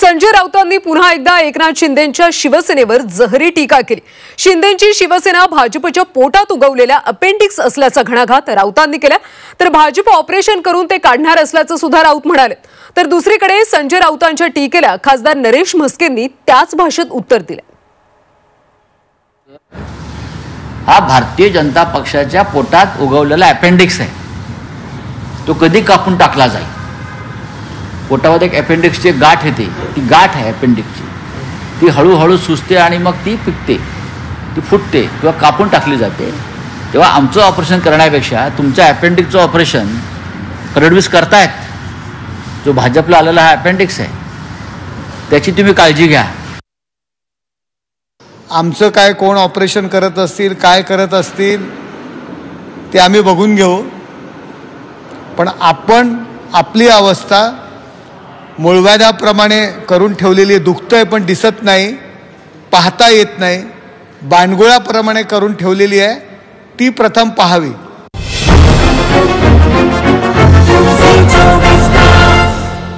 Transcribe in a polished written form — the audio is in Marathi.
संजय राऊतांनी पुन्हा एकदा एकनाथ शिंदेंच्या शिवसेनेवर जहरी टीका केली। शिंदेंची शिवसेना भाजपच्या पोटात उगवलेल्या अपेंडिक्स असल्याचा घणाघात राऊतांनी केला, तर भाजप ऑपरेशन करून ते काढणार असल्याचं सुद्धा राऊत म्हणाले। तर दुसरीकडे संजय राऊतांच्या टीकेला खासदार नरेश म्हस्केंनी त्याच भाषेत उत्तर दिले। हा भारतीय जनता पक्षाच्या पोटात उगवलेला अपेंडिक्स आहे, तो कधी कापून टाकला जाईल। पोटामध्ये एक अपेंडिक्सची गाठ येते, ती गाठ आहे अपेंडिक्सची, ती हळूहळू सुजते आणि मग ती पिकते, ती फुटते किंवा कापून टाकली जाते। तेव्हा आमचं ऑपरेशन करण्यापेक्षा तुमच्या अपेंडिक्सचं ऑपरेशन फडणवीस करतायत, जो भाजपला आलेला हा अपेंडिक्स आहे, त्याची तुम्ही काळजी घ्या। आमचं काय कोण ऑपरेशन करत असतील, काय करत असतील ते आम्ही बघून घेऊ, पण आपण आपली अवस्था मूळव्याधाप्रमाणे करून ठेवलेली दुखतंय पण दिसत नाही, पाहता येत नाही, बाणगोळाप्रमाणे करून ठेवलेली आहे, ती प्रथम पाहावी।